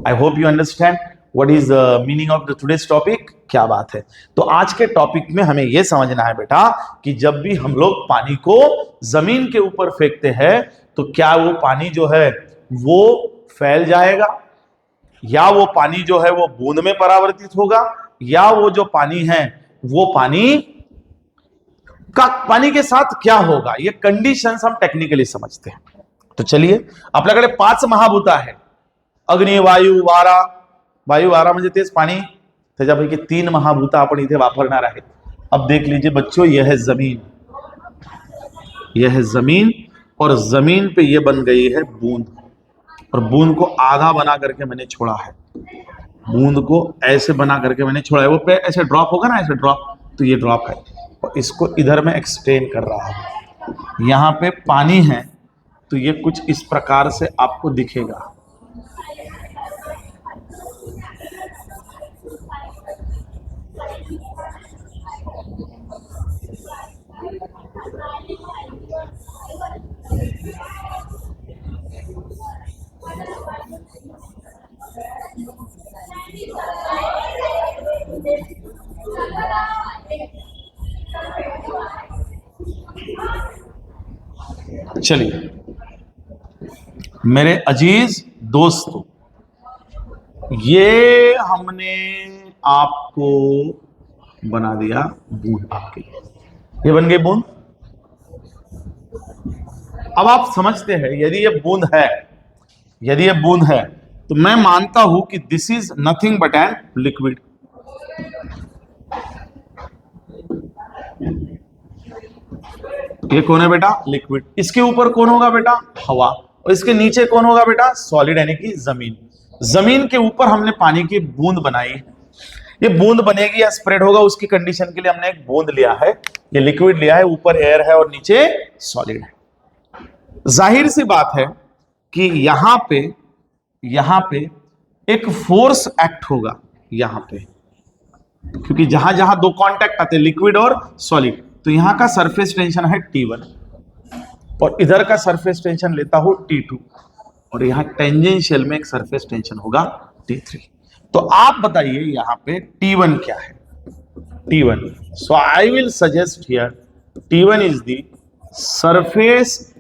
आई hope you understand what is the meaning of the today's topic. क्या बात है। तो आज के टॉपिक में हमें यह समझना है बेटा कि जब भी हम लोग पानी को जमीन के ऊपर फेंकते हैं तो क्या वो पानी जो है वो फैल जाएगा, या वो पानी जो है वो बूंद में परावर्तित होगा, या वो जो पानी है वो पानी के साथ क्या होगा। ये कंडीशंस हम टेक्निकली समझते हैं। तो चलिए, आपल्याकडे 5 महाभूता है, अग्नि, वायू, वारा। वायू, वारा म्हणजे तेच पाणी, त्याच्यापैकी 3 महाभूता आपण इथे वापरणार आहेत। अब देख लीजिए बच्चों, यह है जमीन, यह है जमीन, और जमीन पे ये बन गई है बूंद, और बूंद को आधा बना करके मैंने छोड़ा है, बूंद को ऐसे बना करके मैंने छोड़ा है। वो पे ऐसे ड्रॉप होगा ना, ऐसे ड्रॉप, तो ये ड्रॉप है, और इसको इधर मैं एक्सटेंड कर रहा हूं। यहां पे पानी है तो ये कुछ इस प्रकार से आपको दिखेगा। चलिए मेरे अजीज दोस्तों, ये हमने आपको बना दिया बूंद आपके लिए, ये बन गई बूंद। अब आप समझते हैं, यदि ये बूंद है, यदि ये बूंद है तो मैं मानता हूं कि this is nothing but an liquid. ये कौन है बेटा? लिक्विड। इसके ऊपर कौन होगा बेटा? हवा। और इसके नीचे कौन होगा बेटा? सॉलिड, यानी कि जमीन। जमीन के ऊपर हमने पानी की बूंद बनाई, ये बूंद बनेगी या स्प्रेड होगा, उसकी कंडीशन के लिए हमने एक बूंद लिया है, ये लिक्विड लिया है, ऊपर एयर है और नीचे सॉलिड है। जाहिर सी बात है कि यहां पे एक फोर्स एक्ट होगा यहां पे, क्योंकि जहां जहां दो कांटेक्ट आते हैं, लिक्विड और सॉलिड, तो यहां का सरफेस टेंशन है T1 और इधर का सरफेस टेंशन लेता हूं T2, और यहां टेंजेंशियल में एक सरफेस टेंशन होगा T3। तो आप बताइए यहां पे T1 क्या है? T1, so I will suggest here T1 is the surface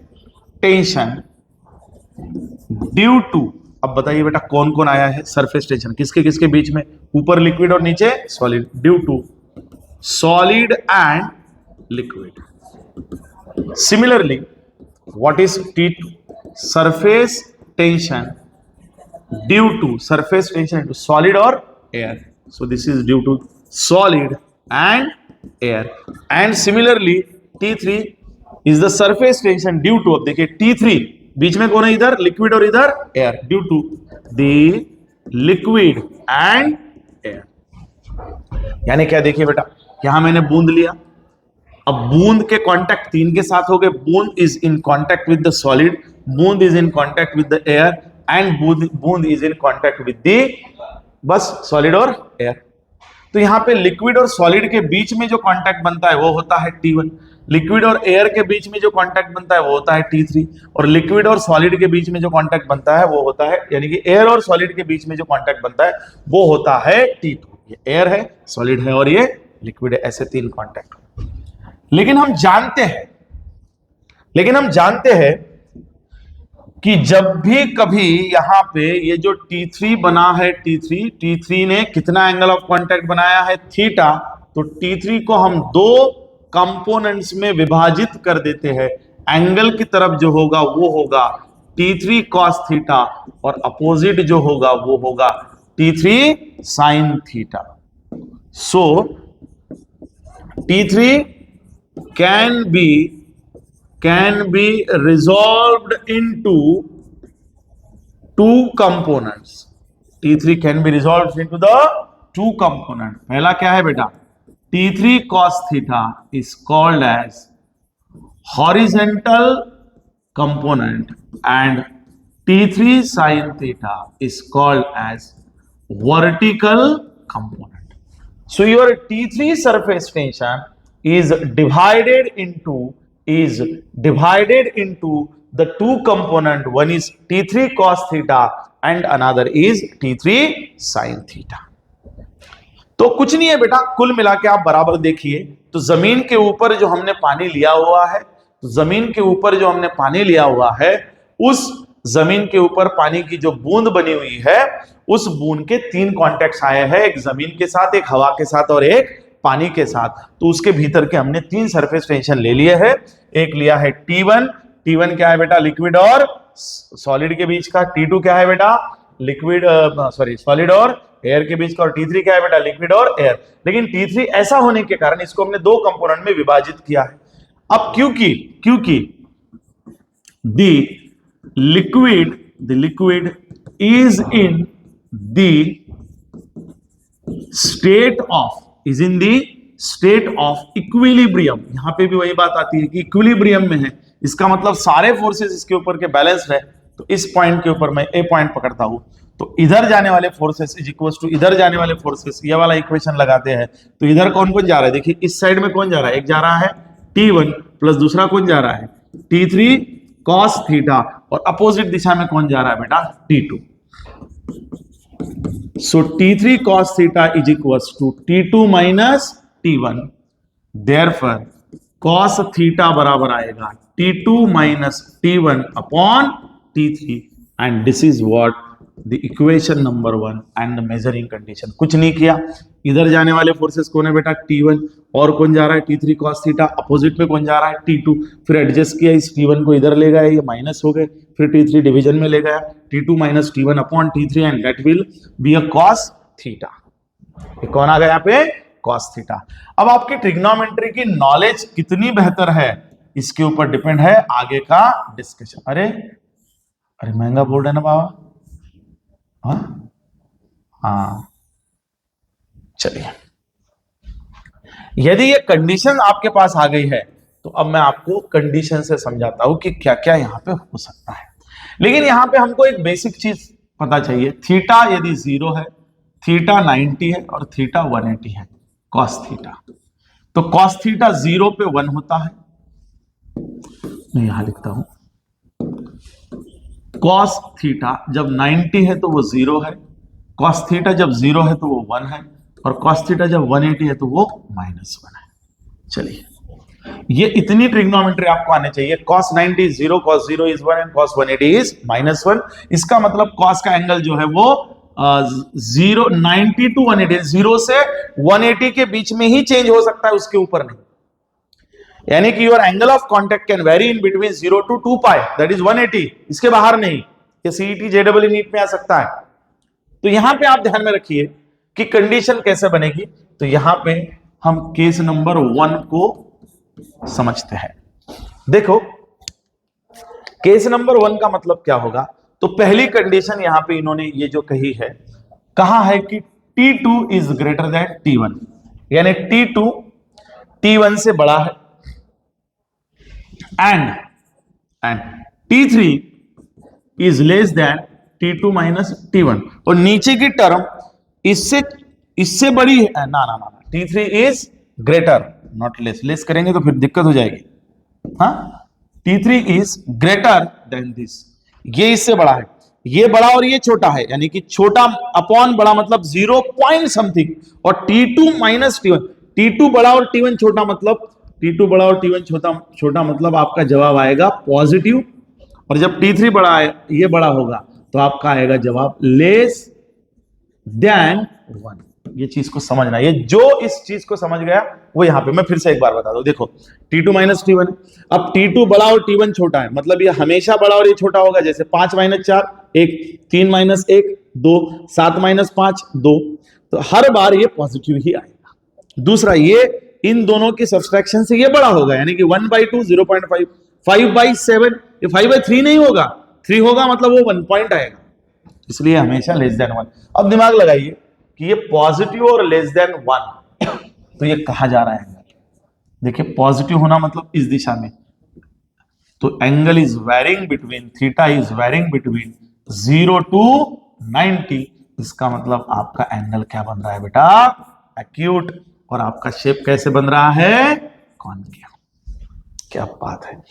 tension due to, अब बताइए बेटा कौन कौन आया है सरफेस टेंशन, किसके किसके बीच में? ऊपर लिक्विड और नीचे solid, due to solid and liquid. Similarly what is T2? Surface tension due to, surface tension to solid और air, so this is due to solid and air. And similarly T3 is the surface tension due to, अब देखिए T3 बीच में कौन है? इधर liquid और इधर air, due to the liquid and air. यानी क्या? देखिए बेटा, यहां मैंने बूंद लिया, अब बूंद के कांटेक्ट 3 के साथ हो गए। बूंद is in contact with the solid, बूंद is in contact with the air, and बूंद is in contact with the बस सॉलिड और एयर। तो यहां पे लिक्विड और सॉलिड के बीच में जो कांटेक्ट बनता है वो होता है T1, लिक्विड और एयर के बीच में जो कांटेक्ट बनता है वो होता है T3, और लिक्विड और सॉलिड के बीच में जो कांटेक्ट बनता है वो होता है, यानी कि एयर और सॉलिड के बीच में जो कांटेक्ट बनता है वो होता है T2। ये एयर है, सॉलिड है और ये लिक्विड है, ऐसे 3 कांटेक्ट। लेकिन हम जानते हैं कि जब भी कभी यहां पे ये जो T3 बना है, T3 ने कितना एंगल ऑफ कांटेक्ट बनाया है? थीटा। तो T3 को हम 2 कंपोनेंट्स में विभाजित कर देते हैं। एंगल की तरफ जो होगा वो होगा T3 cos थीटा, और अपोजिट जो होगा वो होगा T3 sin theta. So T3 can be resolved into two components. T3 can be resolved into the two component. पहला क्या है बेटा? T3 cos theta is called as horizontal component and T3 sin theta is called as vertical component. So your T3 surface tension is divided into the two component. One is T3 cos theta and another is T3 sin theta. तो कुछ नहीं है बेटा, कुल मिला के आप बराबर देखिए तो जमीन के ऊपर जो हमने पानी लिया हुआ है, तो जमीन के ऊपर जो हमने पानी लिया हुआ है, उस जमीन के ऊपर पानी की जो बूंद बनी हुई है, उस बूंद के तीन कॉन्टेक्ट्स आए हैं, एक जमीन के साथ, एक हवा के साथ और एक पानी के साथ। तो उसके भीतर के हमने तीन सरफेस टेंशन ले लिए हैं। एक लिया है T1, T1 क्या है बेटा? लिक्विड और सॉलिड के बीच का। T2 क्या है बेटा? लिक्विड सॉलिड और एयर के बीच का। और T3 क्या है बेटा? लिक्विड और एयर। लेकिन T3 ऐसा होने के कारण इसको हमने दो कंपोनेंट में विभाजित किया है। अब क्योंकि the liquid is in the state of equilibrium। यहां पे भी वही बात आती है कि इक्विलिब्रियम में है, इसका मतलब सारे फोर्सेस इसके ऊपर के बैलेंस्ड है। तो इस पॉइंट के ऊपर मैं ए पॉइंट पकड़ता हूं, तो इधर जाने वाले फोर्सेस इज इक्वल टू इधर जाने वाले फोर्सेस, ये वाला इक्वेशन लगाते हैं। तो इधर कौन कौन जा रहा है? देखिए इस साइड में कौन जा रहा है? एक जा रहा है T1 प्लस दूसरा कौन जा रहा है? T3 cos theta. और अपोजिट दिशा में कौन जा रहा है बेटा? T2। So T3 cos theta is equal to T2 minus T1। Therefore cos theta बराबर आएगा T2 minus T1 upon T3 and this is what the equation number 1 and the measuring condition. कुछ नहीं किया, इधर जाने वाले फोर्सेस कौन है बेटा? T1 और कौन जा रहा है? T3 cos theta. अपोजिट में कौन जा रहा है? T2। फिर एडजस्ट किया, इस T1 को इधर ले गया, ये माइनस हो गए, फिर T3 डिवीजन में ले गया, T2 minus T1 upon T3 and that will be a cos theta. ये कौन आ गया यहाँ पे? cos theta. अब आपकी ट्रिग्नोमेट्री की नॉलेज कितनी बेहतर है इसके ऊपर डिपेंड है आगे का डिस्कशन। अरे महंगा बोर्ड है ना बाबा? हाँ चलिए, यदि ये कंडीशन आपके पास आ गई है तो अब मैं आपको कंडीशन से समझाता हूं कि क्या क्या यहां पे हो सकता है। लेकिन यहां पे हमको एक बेसिक चीज पता चाहिए। थीटा यदि 0 है, थीटा 90 है और थीटा 180 है, कॉस थीटा। तो कॉस थीटा 0 पे 1 होता है, मैं यहां लिखता हूं कॉस थीटा जब 90 है तो वो 0 है, कॉस थीटा जब 0 है तो वो 1 है, और कॉस थीटा जब 180 है तो वो -1 है। चलिए, ये इतनी ट्रिग्नोमेट्री आपको आने चाहिए। cos 90 is 0, cos 0 is 1 and cos 180 is -1। इसका मतलब cos का एंगल जो है वो 90 to 180, 0 से 180 के बीच में ही चेंज हो सकता है, उसके ऊपर नहीं। यानी कि your angle of contact can very in between 0 to 2 pi, that is 180, इसके बाहर नहीं। ये सीईटी जेडबल नीट में आ सकता है। तो यहां पे आप ध्यान में रखिए कि कंडीशन कैसे बनेगी। तो यहां पे हम केस नंबर 1 को समझते हैं। देखो, केस नंबर 1 का मतलब क्या होगा? तो पहली कंडीशन यहां पे इन्होंने ये जो कही है, कहा है कि T2 is greater than T1, यानी T2 T1 से बड़ा है and T3 is less than T2 minus T1। और नीचे की टर्म इससे बड़ी है ना, T3 is greater not less. Less करेंगे तो फिर दिक्कत हो जाएगी। हाँ, T3 is greater than this, ये इससे बड़ा है, ये बड़ा और ये छोटा है, यानी कि छोटा अपॉन बड़ा मतलब 0 पॉइंट समथिंग। और T2 माइनस T1, T2 बड़ा और T1 छोटा मतलब T2 बड़ा और T1 छोटा मतलब आपका जवाब आएगा पॉजिटिव। और जब T3 बड़ा है, ये बड़ा होगा, तो आपका आएगा जवाब लेस देन 1। ये चीज को समझना, ये जो इस चीज को समझ गया वो यहां पे मैं फिर से एक बार बता दूं। देखो, T2 माइनस T1, अब T2 बड़ा और T1 छोटा है, मतलब ये हमेशा बड़ा और ये छोटा होगा। जैसे 5 माइनस 4 1, 3 माइनस 1 2, 7 माइनस 5 2, तो हर बार ये पॉजिटिव ही आएगा। दूसरा, ये इन दोनों की सब्सट्रैक्शन से ये बड़ा होगा, यानी कि 1/2 0.5, 5/7 ये 5/3 नहीं होगा, 3 होगा मतलब वो 1 पॉइंट आएगा, इसलिए हमेशा लेस देन 1। अब दिमाग लगाइए कि ये पॉजिटिव और लेस देन 1, तो ये कहा जा रहा है एंगल, देखिए पॉजिटिव होना मतलब इस दिशा में, तो angle is varying between, theta is varying between 0 to 90, इसका मतलब आपका एंगल क्या बन रहा है बेटा, एक्यूट, और आपका शेप कैसे बन रहा है, कॉनकेव। क्या बात है।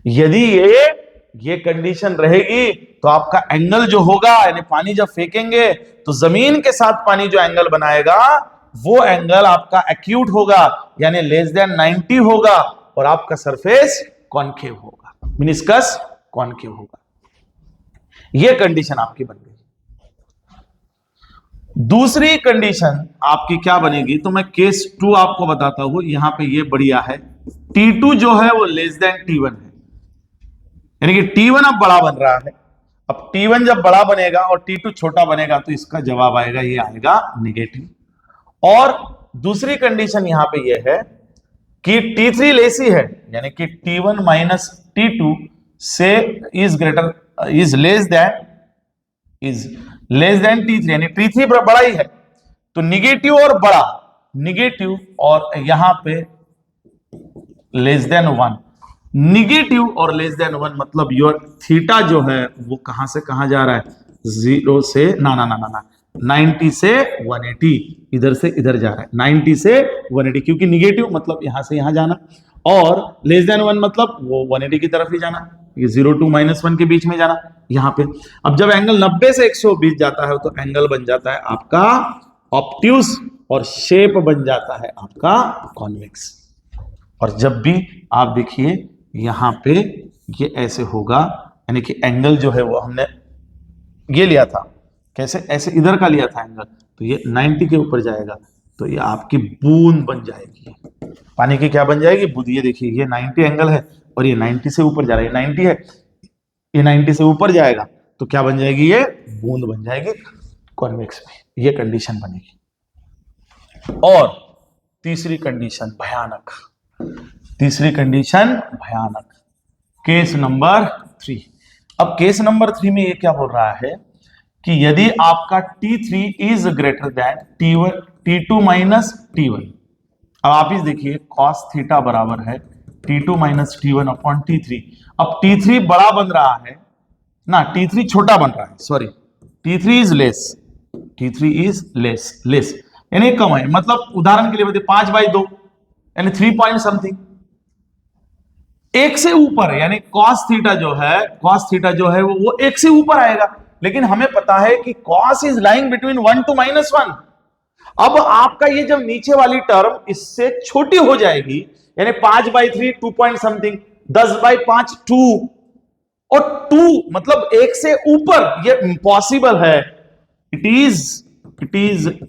यदि ये कंडीशन रहेगी तो आपका एंगल जो होगा, यानी पानी जब फेंकेंगे तो जमीन के साथ पानी जो एंगल बनाएगा वो एंगल आपका एक्यूट होगा, यानी लेस देन 90 होगा, और आपका सरफेस कॉनकेव होगा, मिनिस्कस कॉनकेव होगा। यह कंडीशन आपकी बन गई। दूसरी कंडीशन आपकी क्या बनेगी, तो मैं केस 2 आपको बताता हूं। यहां पे ये बढ़िया है, T2 जो है वो लेस देन T1 है, यानी कि T1 अब बड़ा बन रहा है। अब T1 जब बड़ा बनेगा और T2 छोटा बनेगा तो इसका जवाब आएगा, ये आएगा निगेटिव। और दूसरी कंडीशन यहां पे ये है कि T3 लेसी है, यानी कि T1 माइनस T2 से इज लेस देन T3, यानी T3 बड़ा ही है, तो निगेटिव और बड़ा, निगेटिव और यहां पे लेस देन 1, निगेटिव और लेस देन 1 मतलब योर थीटा जो है वो कहां से कहां जा रहा है, 0 से ना 90 से 180, इधर से इधर जा रहा है, 90 से 180, क्योंकि निगेटिव मतलब यहां से यहां जाना, और लेस देन 1 मतलब वो 180 की तरफ ही जाना, ये 0 to -1 के बीच में जाना यहां पे। अब जब एंगल 90 से 120 जाता है तो एंगल बन जाता है आपका ऑब्ट्यूज, और शेप बन जाता है आपका कॉन्वेक्स। और जब भी आप देखिए यहां पे ये ऐसे होगा, यानी कि एंगल जो है वो हमने ये लिया था, कैसे, ऐसे इधर का लिया था एंगल, तो ये 90 के ऊपर जाएगा, तो ये आपकी बूंद बन जाएगी, पानी की क्या बन जाएगी, बूंद। ये देखिए ये 90 एंगल है और ये 90 से ऊपर जा रहा है, 90 है, ये 90 से ऊपर जाएगा तो क्या बन जाएगी, ये बूंद बन जाएगी कॉन्वेक्स में। ये कंडीशन बनेगी। और तीसरी कंडीशन भयानक, तीसरी कंडीशन भयानक, केस नंबर 3। अब केस नंबर 3 में ये क्या बोल रहा है कि यदि आपका T3 is greater than T2 minus T1, अब आप इस देखिए cos थीटा बराबर है T2 minus T1 upon T3। अब T3 बड़ा बन रहा है ना, T3 छोटा बन रहा है, सॉरी, T3 इज लेस, यानी कम है, मतलब उदाहरण के लिए बताइए 5/2 यानी 3 पॉइंट समथिंग, एक से ऊपर, यानी cos थीटा जो है वो एक से ऊपर आएगा, लेकिन हमें पता है कि cos is lying between 1 to -1। अब आपका ये जब नीचे वाली टर्म इससे छोटी हो जाएगी, यानी 5/3 2 पॉइंट समथिंग, 10/5 2, और 2 मतलब एक से ऊपर, ये इम्पॉसिबल है, इट इज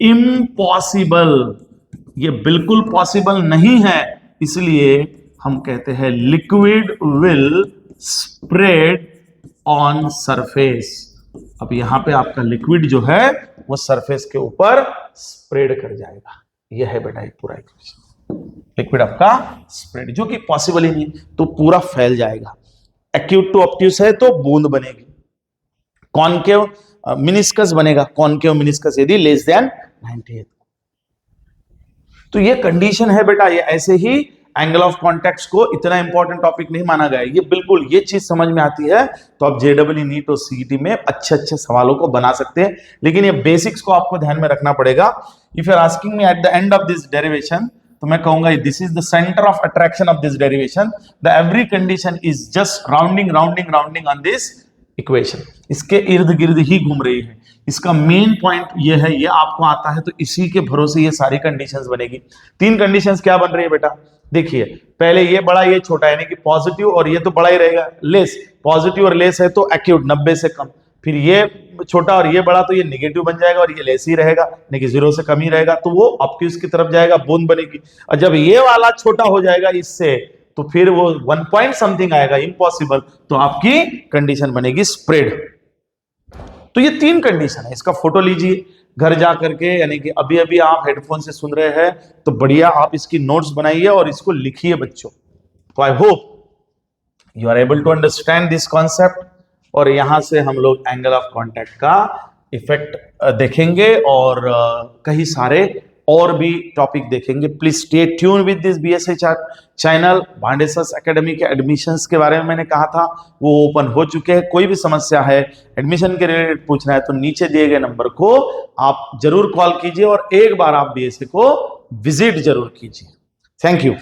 इम्पॉसिबल, ये बिल्कुल पॉसिबल नहीं है, इसलिए हम कहते हैं liquid will spread on surface. अब यहां पे आपका लिक्विड जो है वो सरफेस के ऊपर स्प्रेड कर जाएगा, यह है बेटा एक पूरा इक्वेशन, लिक्विड आपका स्प्रेड, जो कि पॉसिबल ही नहीं, तो पूरा फैल जाएगा। एक्यूट टू ऑब्ट्यूस है तो बूंद बनेगी, कॉनकेव मिनिस्कस बनेगा, कॉनकेव मिनिस्कस यदि लेस देन 90 है। तो ये कंडीशन है बेटा, ये ऐसे ही एंगल ऑफ कॉन्टैक्ट को इतना इंपॉर्टेंट टॉपिक नहीं माना गया है। ये बिल्कुल ये चीज समझ में आती है तो आप जेडब्ल्यू नीट और सीईटी में अच्छे अच्छे सवालों को बना सकते हैं, लेकिन ये बेसिक्स को आपको ध्यान में रखना पड़ेगा। If you are asking me at the end of this derivation, तो मैं कहूंगा this is the centre of attraction of this derivation, the every condition is just rounding on this equation, इसके इर्द गिर्द ही घूम रही है। इसका मेन पॉइंट ये है, ये आपको आता है तो इसी के भरोसे ये सारी कंडीशंस बनेगी। 3 कंडीशंस क्या बन रही है बेटा, देखिए पहले ये बड़ा ये छोटा, यानी कि पॉजिटिव, और ये तो बड़ा ही रहेगा लेस, पॉजिटिव और लेस है तो एक्यूट 90 से कम, फिर ये छोटा और ये बड़ा तो ये निगेटिव बन जाएगा और ये लेस ही रहेगा, यानी कि 0 से कम ही रहेगा, तो वो ऑब्ट्यूज की तरफ जाएगा, बूंद बनेगी। और जब ये वाला छोटा हो जाएगा इससे, तो फिर वो 1 पॉइंट समथिंग आएगा, इम्पॉसिबल, तो आपकी कंडीशन बनेगी स्प्रेड। तो ये 3 कंडीशन है, इसका फोटो लीजिए, घर जा करके, यानी कि अभी अभी आप हेडफोन से सुन रहे हैं तो बढ़िया आप इसकी नोट्स बनाइए और इसको लिखिए बच्चों। तो I hope you are able to understand this concept. और यहां से हम लोग एंगल ऑफ कांटेक्ट का इफेक्ट देखेंगे और कई सारे और भी टॉपिक देखेंगे। Please stay tune with this BSA channel. Bhande sir's academy के एडमिशंस के बारे में मैंने कहा था, वो ओपन हो चुके हैं। कोई भी समस्या है एडमिशन के रिलेटेड पूछना है तो नीचे दिए गए नंबर को आप जरूर कॉल कीजिए और एक बार आप बीएसए को विजिट जरूर कीजिए। Thank you.